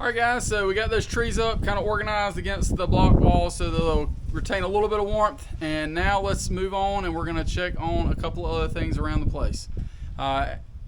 Alright guys, so we got those trees up, kind of organized against the block wall so they'll retain a little bit of warmth. And now let's move on and we're going to check on a couple of other things around the place.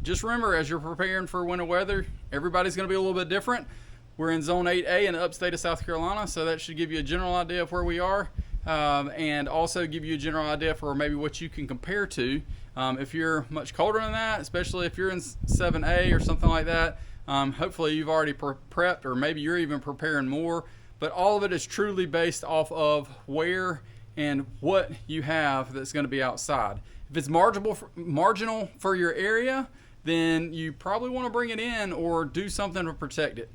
Just remember, as you're preparing for winter weather, everybody's going to be a little bit different. We're in Zone 8A in the upstate of South Carolina, so that should give you a general idea of where we are, and also give you a general idea for maybe what you can compare to. If you're much colder than that, especially if you're in 7A or something like that, hopefully you've already prepped, or maybe you're even preparing more. But all of it is truly based off of where and what you have that's going to be outside. If it's marginal for your area, then you probably want to bring it in or do something to protect it.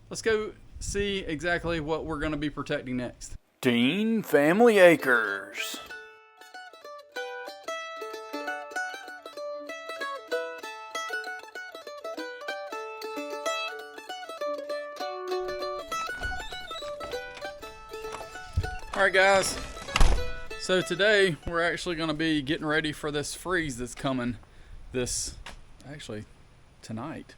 Let's go see exactly what we're going to be protecting next. Dean Family Acres. Alright guys, so today we're actually going to be getting ready for this freeze that's coming tonight,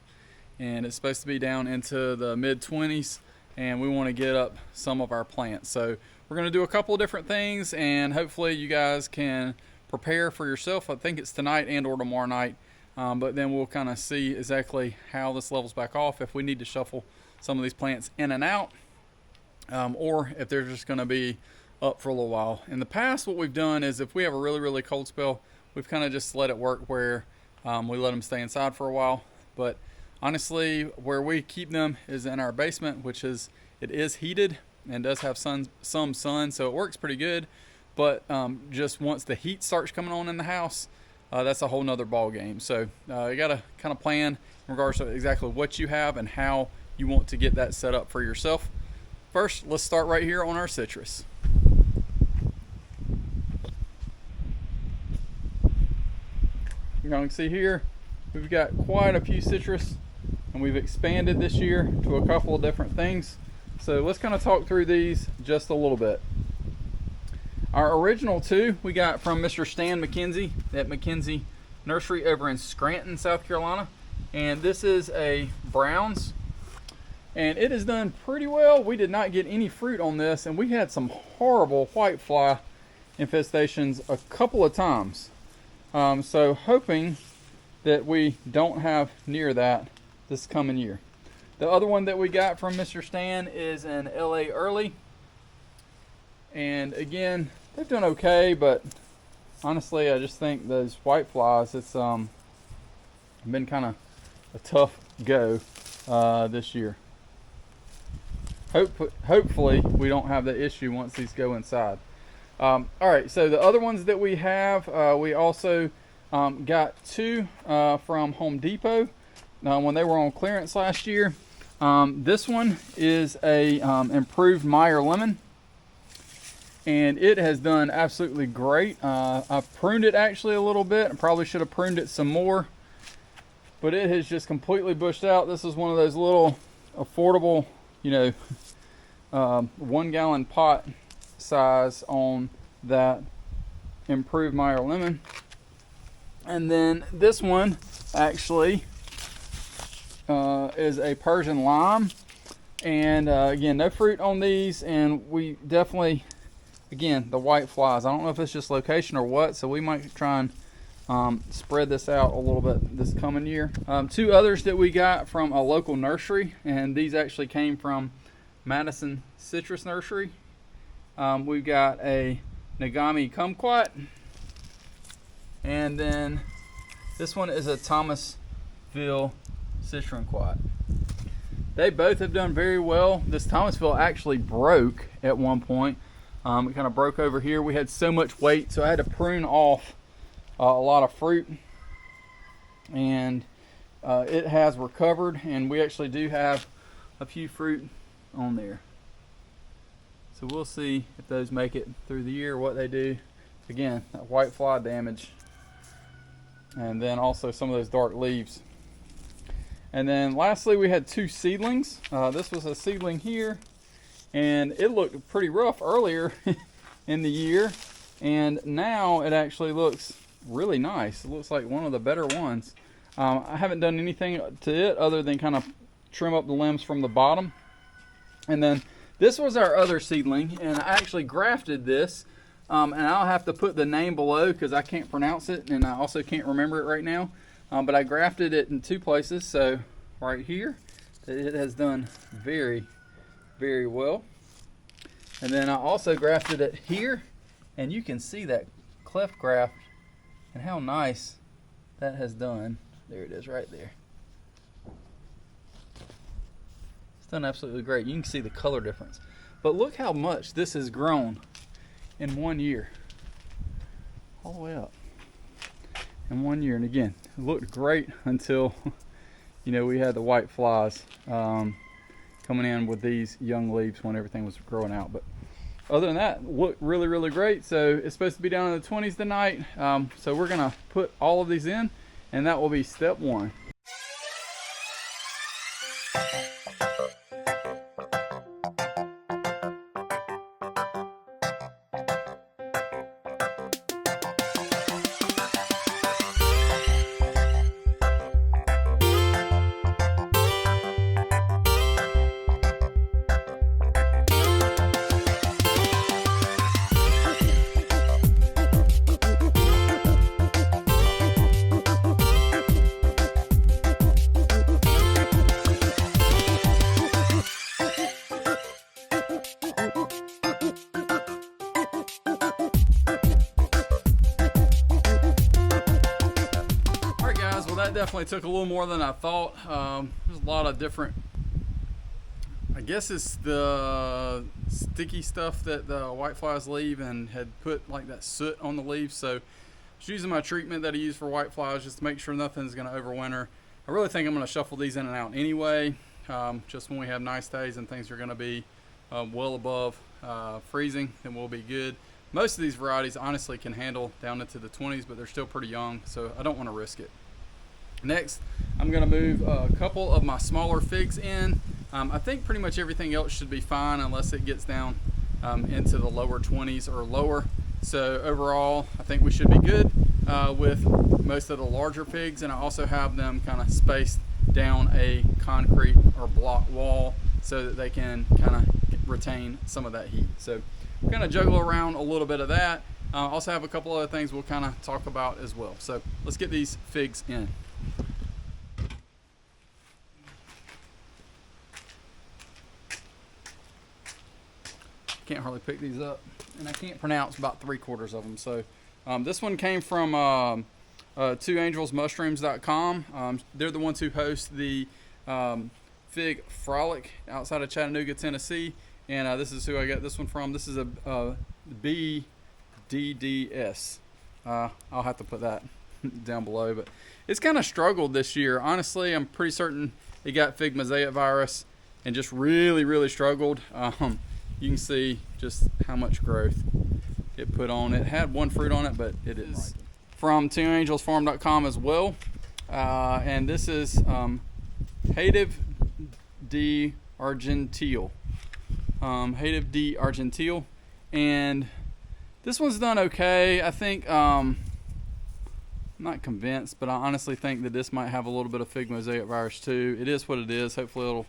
and it's supposed to be down into the mid-20s, and we want to get up some of our plants. So we're going to do a couple of different things, and hopefully you guys can prepare for yourself. I think it's tonight and or tomorrow night, but then we'll kind of see exactly how this levels back off, if we need to shuffle some of these plants in and out, or if they're just going to be up for a little while. In the past, what we've done is if we have a really cold spell, we've kind of just let it work where we let them stay inside for a while. But honestly, where we keep them is in our basement, which is heated and does have some sun, so it works pretty good. But just once the heat starts coming on in the house, that's a whole nother ball game. So you got to kind of plan in regards to exactly what you have and how you want to get that set up for yourself. First, let's start right here on our citrus. You can see here, we've got quite a few citrus, and we've expanded this year to a couple of different things. So let's kind of talk through these just a little bit. Our original two we got from Mr. Stan McKenzie at McKenzie Nursery over in Scranton, South Carolina. And this is a Browns, and it has done pretty well. We did not get any fruit on this, and we had some horrible whitefly infestations a couple of times. So hoping that we don't have near that this coming year. The other one that we got from Mr. Stan is an LA Early. And again, they've done okay, but honestly, I just think those whiteflies, it's been kind of a tough go this year. Hopefully we don't have the issue once these go inside. Alright, so the other ones that we have, we also got two from Home Depot when they were on clearance last year. This one is a improved Meyer lemon, and it has done absolutely great. I've pruned it actually a little bit. I probably should have pruned it some more, but it has just completely bushed out. This is one of those little affordable, 1 gallon pot size on that improved Meyer lemon. And then this one actually is a Persian lime, and again, no fruit on these, and we definitely, again, the white flies, I don't know if it's just location or what, so we might try and spread this out a little bit this coming year. Two others that we got from a local nursery, and these actually came from Madison Citrus Nursery. We've got a Nagami Kumquat, and then this one is a Thomasville Citronquat. They both have done very well. This Thomasville actually broke at one point. It kind of broke over here. We had so much weight, so I had to prune off a lot of fruit, and it has recovered, and we actually do have a few fruit on there. So we'll see if those make it through the year, what they do. Again, that white fly damage, and then also some of those dark leaves. And then lastly, we had two seedlings. This was a seedling here, and it looked pretty rough earlier in the year, and now it actually looks really nice. It looks like one of the better ones. I haven't done anything to it other than kind of trim up the limbs from the bottom, And then this was our other seedling, and I actually grafted this. And I'll have to put the name below because I can't pronounce it, and I also can't remember it right now. But I grafted it in 2 places. So right here, it has done very, very well. And then I also grafted it here, and you can see that cleft graft and how nice that has done. There it is right there. It's done absolutely great. You can see the color difference. But look how much this has grown in 1 year. All the way up. In 1 year. And again, it looked great until, you know, we had the white flies coming in with these young leaves when everything was growing out. But other than that, looked really, really great. So it's supposed to be down in the 20s tonight. So we're going to put all of these in, and that will be step 1. That definitely took a little more than I thought. There's a lot of different, I guess it's the sticky stuff that the whiteflies leave, and had put like that soot on the leaves. So I was using my treatment that I use for whiteflies just to make sure nothing's going to overwinter. I really think I'm going to shuffle these in and out anyway, just when we have nice days and things are going to be well above freezing, then we'll be good. Most of these varieties honestly can handle down into the 20s, but they're still pretty young, so I don't want to risk it. Next, I'm going to move a couple of my smaller figs in. I think pretty much everything else should be fine unless it gets down into the lower 20s or lower. So overall, I think we should be good with most of the larger figs, and I also have them kind of spaced down a concrete or block wall so that they can kind of retain some of that heat. So we're going to juggle around a little bit of that. Also have a couple other things we'll kind of talk about as well. So let's get these figs in. Can't hardly pick these up, and I can't pronounce about 3/4 of them. So this one came from twoangelsmushrooms.com. They're the ones who host the Fig Frolic outside of Chattanooga, Tennessee, and this is who I got this one from. This is a BDDS. I'll have to put that down below, but it's kind of struggled this year. Honestly, I'm pretty certain it got fig mosaic virus and just really struggled. You can see just how much growth it put on. It had one fruit on it, but it is from twoangelsfarm.com as well. And this is Hâtive d'Argentile. Hâtive d'Argentile. And this one's done okay. I think, I'm not convinced, but I honestly think that this might have a little bit of fig mosaic virus too. It is what it is. Hopefully it'll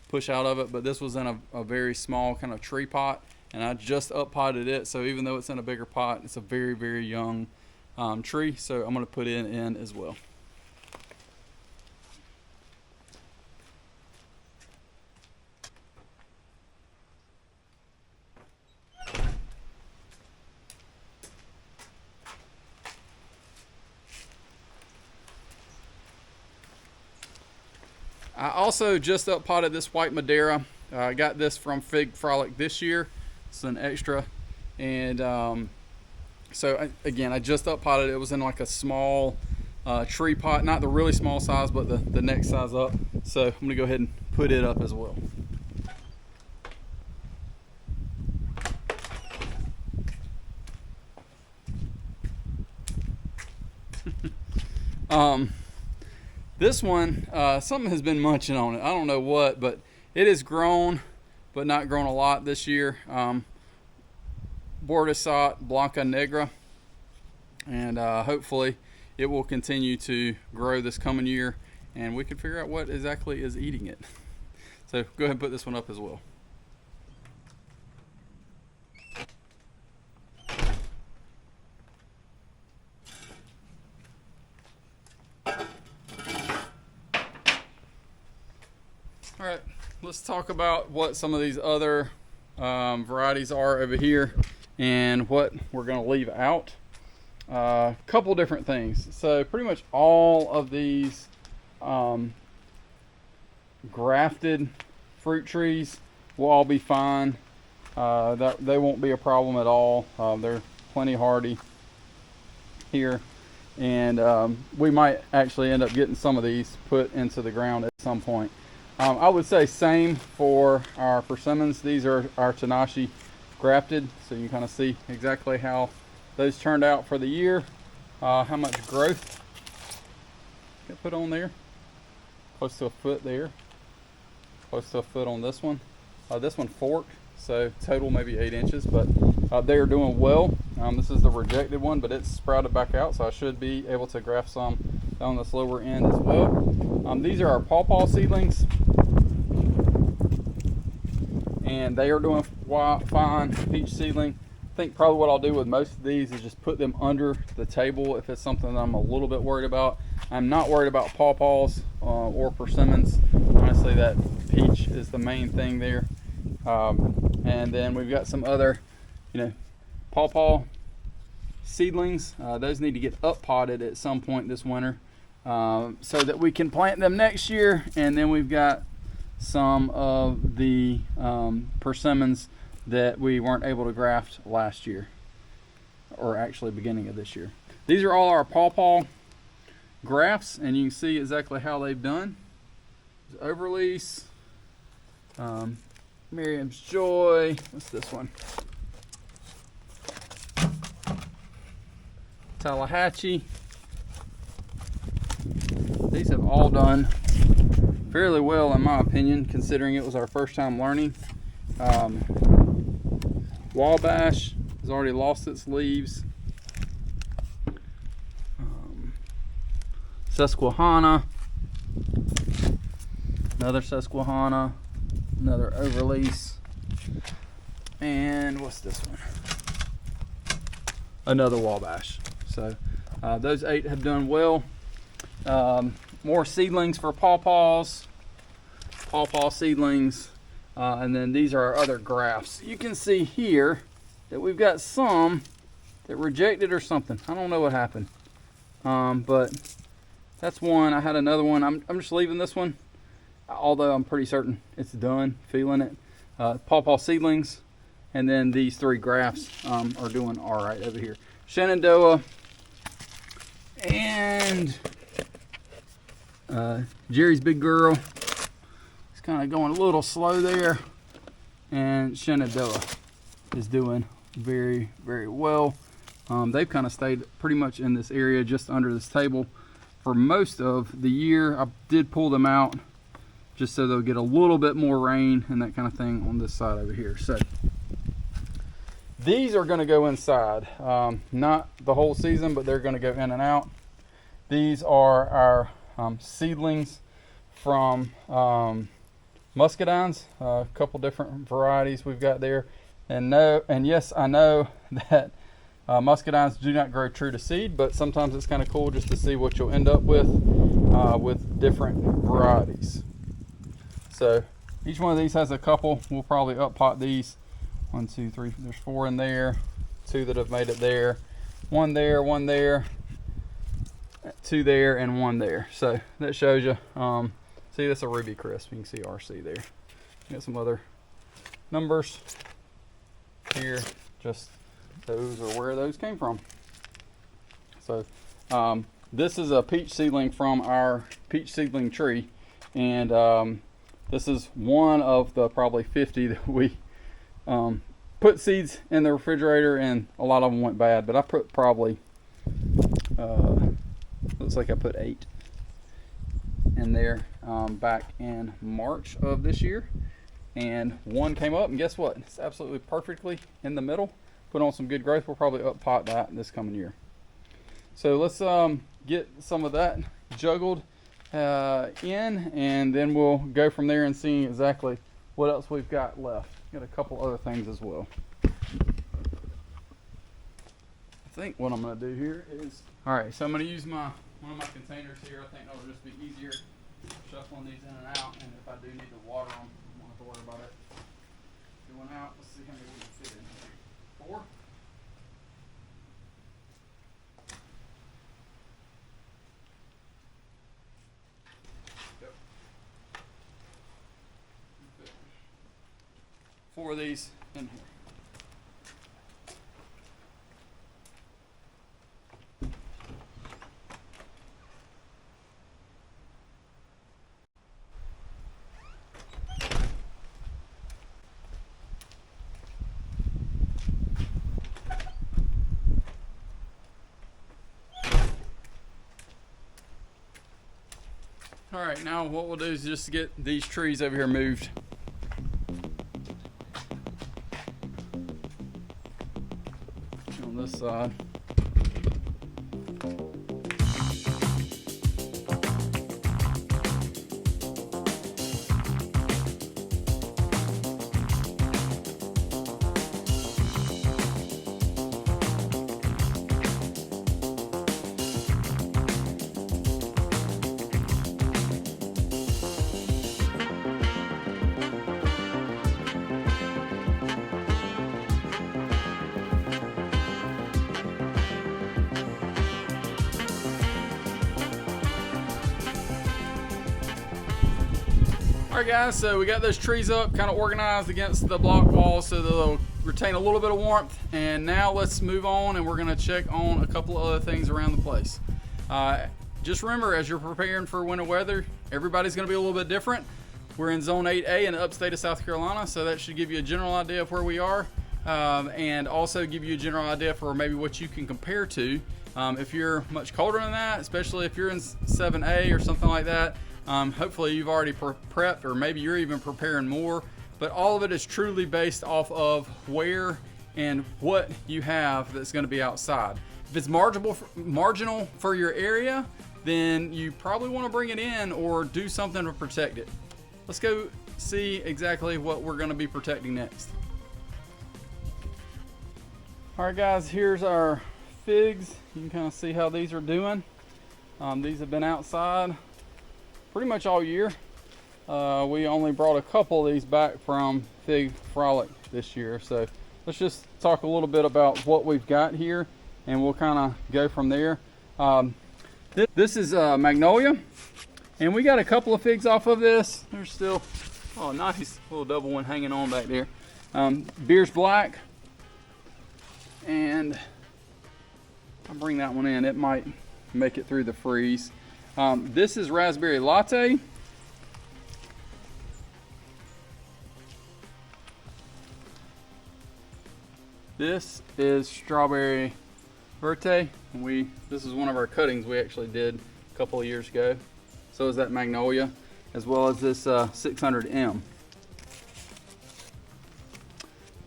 push out of it, but this was in a very small kind of tree pot, and I just up potted it, so even though it's in a bigger pot, it's a very young tree, so I'm going to put it in as well. I also just up potted this white Madeira. I got this from Fig Frolic this year. It's an extra. And I just up potted it. It was in like a small tree pot. Not the really small size, but the next size up. So I'm going to go ahead and put it up as well. This one, something has been munching on it. I don't know what, but it has grown, but not grown a lot this year. Bordissot, Blanca, Negra. And hopefully it will continue to grow this coming year, and we can figure out what exactly is eating it. So go ahead and put this one up as well. All right, let's talk about what some of these other varieties are over here and what we're going to leave out. Couple different things. So pretty much all of these grafted fruit trees will all be fine. They won't be a problem at all. They're plenty hardy here, and we might actually end up getting some of these put into the ground at some point. I would say same for our persimmons. These are our Tanashi grafted, so you can kind of see exactly how those turned out for the year. How much growth got put on there. Close to a foot there. Close to a foot on this one. This one forked, so total maybe 8 inches, but they are doing well. This is the rejected one, but it's sprouted back out, so I should be able to graft some on this lower end as well. These are our pawpaw seedlings, and they are doing fine. Peach seedling. I think probably what I'll do with most of these is just put them under the table if it's something that I'm a little bit worried about. I'm not worried about pawpaws or persimmons. Honestly, that peach is the main thing there. And then we've got some other, pawpaw seedlings. Those need to get up potted at some point this winter so that we can plant them next year. And then we've got some of the persimmons that we weren't able to graft last year, or actually beginning of this year. These are all our pawpaw grafts, and you can see exactly how they've done. Overlease, Miriam's Joy, what's this one? Tallahatchie. These have all done fairly well in my opinion, considering it was our first time learning. Wabash has already lost its leaves. Susquehanna, another Susquehanna, another overlease, and what's this one? Another Wabash. So those 8 have done well. More seedlings for pawpaw seedlings. And then these are our other grafts. You can see here that we've got some that rejected or something. I don't know what happened. But that's one. I had another one. I'm just leaving this one, although I'm pretty certain it's done, feeling it. Pawpaw seedlings. And then these 3 grafts are doing all right over here. Shenandoah and Jerry's Big Girl. Kind of going a little slow there, and Shenandoah is doing very, very well. They've kind of stayed pretty much in this area just under this table for most of the year. I did pull them out just so they'll get a little bit more rain and that kind of thing on this side over here. So these are going to go inside, not the whole season, but they're going to go in and out. These are our seedlings from Muscadines, a couple different varieties we've got there, and yes, I know that muscadines do not grow true to seed, but sometimes it's kind of cool just to see what you'll end up with different varieties. So each one of these has a couple. We'll probably up pot these. 1, 2, 3. There's 4 in there, 2 that have made it there, 1 there, 1 there, 2 there, and 1 there. So that shows you. See, that's a Ruby Crisp. You can see RC there. Got some other numbers here. Just those are where those came from. So this is a peach seedling from our peach seedling tree. And this is one of the probably 50 that we put seeds in the refrigerator, and a lot of them went bad. But I put probably, looks like I put 8 in there back in March of this year, and 1 came up, and guess what? It's absolutely perfectly in the middle. Put on some good growth. We'll probably up pot that this coming year. So let's get some of that juggled in, and then we'll go from there and see exactly what else we've got left. Got a couple other things as well. I think what I'm going to do here is, all right, so I'm going to use one of my containers here. I think that'll just be easier. Shuffle shuffling these in and out, and if I do need to water them, I won't have to worry about it going out. Let's see how many we can fit in here. 4. Yep. 4 of these in here. All right, now what we'll do is just get these trees over here moved. On this side. Alright guys, so we got those trees up, kind of organized against the block wall so they'll retain a little bit of warmth. And now let's move on and we're going to check on a couple of other things around the place. Just remember, as you're preparing for winter weather, everybody's going to be a little bit different. We're in Zone 8A in the upstate of South Carolina, so that should give you a general idea of where we are, and also give you a general idea for maybe what you can compare to. If you're much colder than that, especially if you're in 7A or something like that, hopefully you've already prepped, or maybe you're even preparing more, but all of it is truly based off of where and what you have that's going to be outside. If it's marginal for your area, then you probably want to bring it in or do something to protect it. Let's go see exactly what we're going to be protecting next. All right guys, here's our figs. You can kind of see how these are doing. These have been outside pretty much all year. We only brought a couple of these back from Fig Frolic this year. So let's just talk a little bit about what we've got here and we'll kind of go from there. This is Magnolia, and we got a couple of figs off of this. There's still, oh nice, little double one hanging on back there. Beer's Black, and I'll bring that one in. It might make it through the freeze. This is Raspberry Latte. This is Strawberry Verte. This is one of our cuttings we actually did a couple of years ago. So is that Magnolia, as well as this 600M.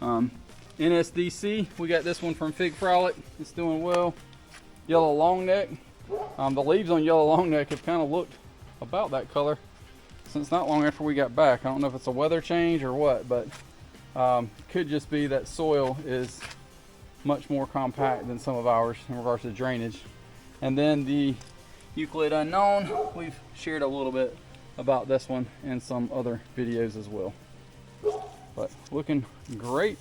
NSDC, we got this one from Fig Frolic. It's doing well. Yellow long neck. The leaves on yellow long neck have kind of looked about that color since not long after we got back. I don't know if it's a weather change or what, but could just be that soil is much more compact than some of ours in regards to drainage. And then the Euclid Unknown, we've shared a little bit about this one in some other videos as well. But looking great.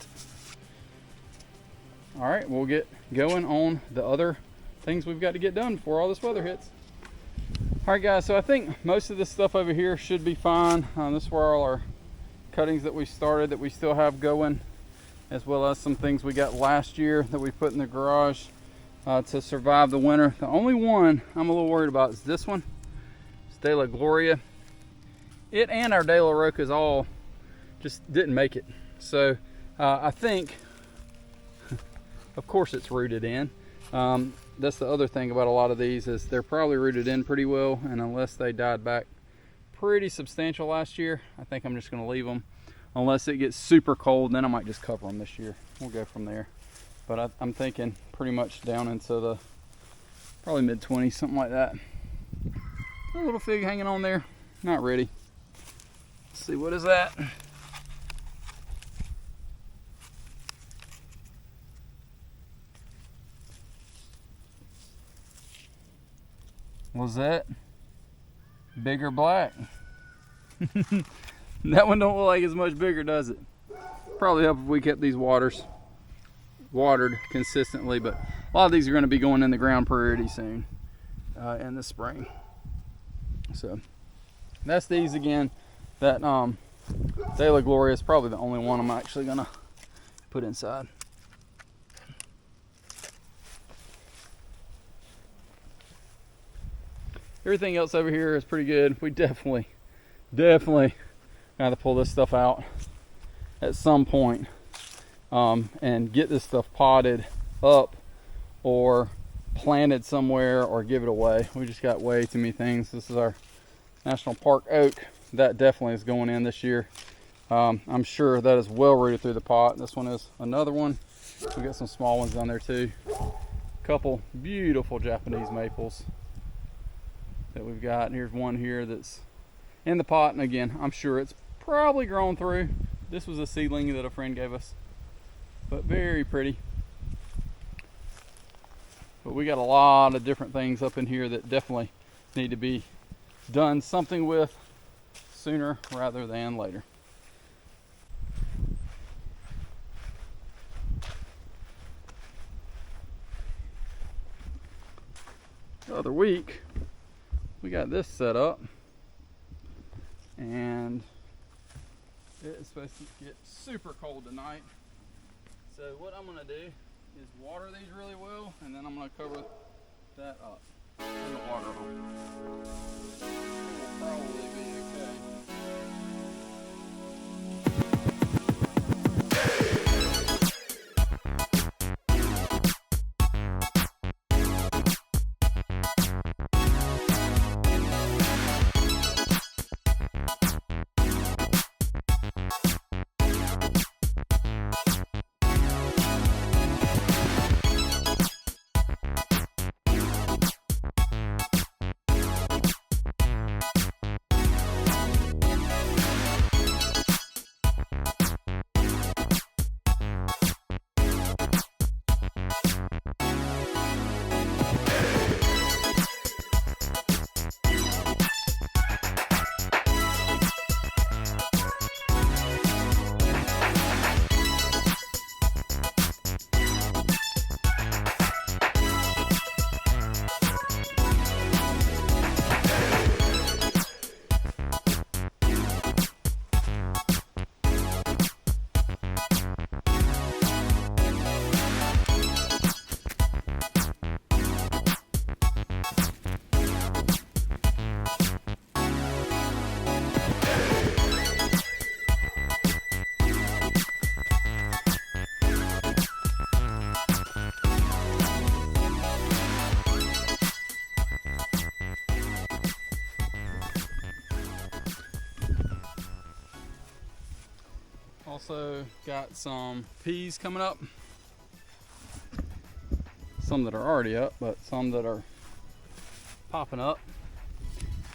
All right, we'll get going on the other things we've got to get done before all this weather hits. All right guys, so I think most of this stuff over here should be fine. This is where all our cuttings that we started that we still have going, as well as some things we got last year that we put in the garage to survive the winter. The only one I'm a little worried about is this one. It's De La Gloria. It and our De La Rocas all just didn't make it. So I think, of course it's rooted in. That's the other thing about a lot of these is they're probably rooted in pretty well, and unless they died back pretty substantial last year, I think I'm just going to leave them. Unless it gets super cold, then I might just cover them this year. We'll go from there. But I'm thinking pretty much down into the probably mid-20s, something like that. A little fig hanging on there, not ready. Let's see, what is that? Lizette, Bigger Black. That one don't look like it's much bigger, does it? Probably help if we kept these watered consistently, but a lot of these are going to be going in the ground pretty soon in the spring. So that's these again. That Daily Gloria is probably the only one I'm actually going to put inside. Everything else over here is pretty good. We definitely got to pull this stuff out at some point and get this stuff potted up or planted somewhere or give it away. We just got way too many things. This is our National Park oak. That definitely is going in this year. I'm sure that is well rooted through the pot. This one is another one. We got some small ones down there too. Couple beautiful Japanese maples that we've got. Here's one here that's in the pot, and again, I'm sure it's probably grown through. This was a seedling that a friend gave us, but very pretty. But we got a lot of different things up in here that definitely need to be done something with sooner rather than later. The other week we got this set up, and it's supposed to get super cold tonight. So what I'm going to do is water these really well, and then I'm going to cover that up. Turn the water on. It will probably be okay. Also got some peas coming up. Some that are already up, but some that are popping up.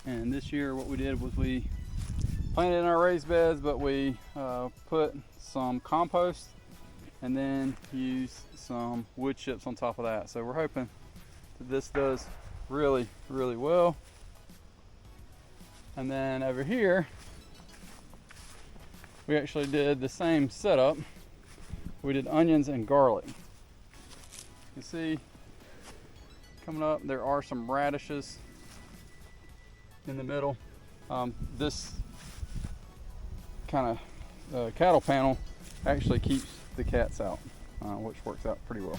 And this year what we did was we planted in our raised beds, but we put some compost and then used some wood chips on top of that. So we're hoping that this does really, really well. And then over here, we actually did the same setup. We did onions and garlic. You see, coming up, there are some radishes in the middle. This kind of cattle panel actually keeps the cats out, which works out pretty well.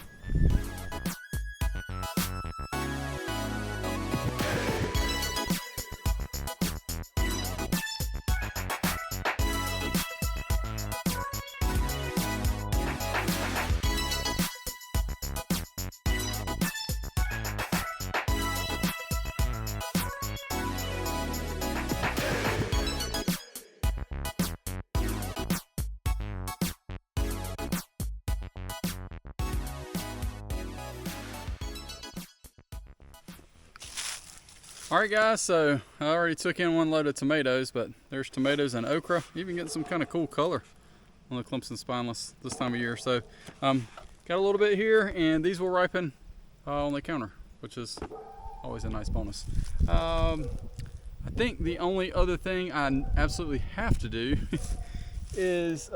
Alright guys, so I already took in one load of tomatoes, but there's tomatoes and okra. Even getting some kind of cool color on the Clemson Spineless this time of year. So got a little bit here, and these will ripen on the counter, which is always a nice bonus. I think the only other thing I absolutely have to do is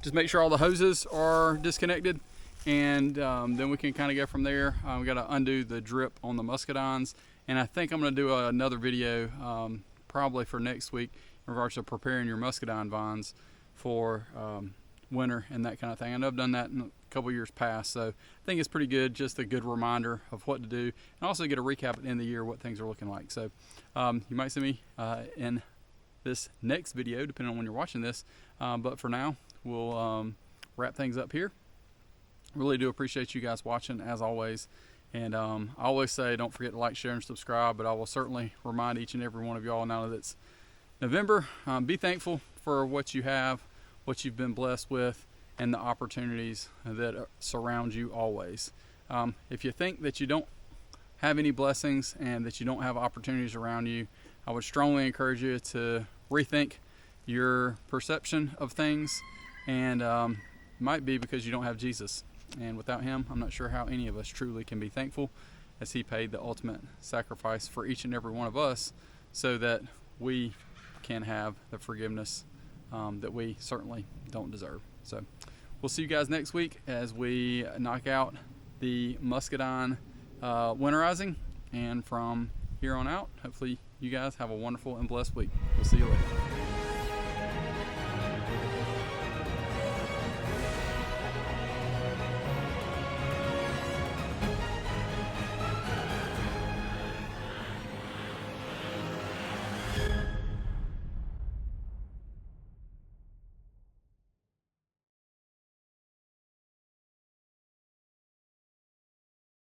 just make sure all the hoses are disconnected, and then we can kind of go from there. We got to undo the drip on the muscadines, and I think I'm going to do another video probably for next week in regards to preparing your muscadine vines for winter and that kind of thing. I know I've done that in a couple years past, so I think it's pretty good, just a good reminder of what to do, and also get a recap at the end of the year what things are looking like. So you might see me in this next video depending on when you're watching this, but for now we'll wrap things up here. Really do appreciate you guys watching as always, and I always say don't forget to like, share, and subscribe, but I will certainly remind each and every one of y'all now that it's November, be thankful for what you have, what you've been blessed with, and the opportunities that surround you always. If you think that you don't have any blessings and that you don't have opportunities around you, I would strongly encourage you to rethink your perception of things, and might be because you don't have Jesus, and without him I'm not sure how any of us truly can be thankful, as he paid the ultimate sacrifice for each and every one of us so that we can have the forgiveness that we certainly don't deserve. So we'll see you guys next week as we knock out the muscadine winterizing, and from here on out, hopefully you guys have a wonderful and blessed week. We'll see you later.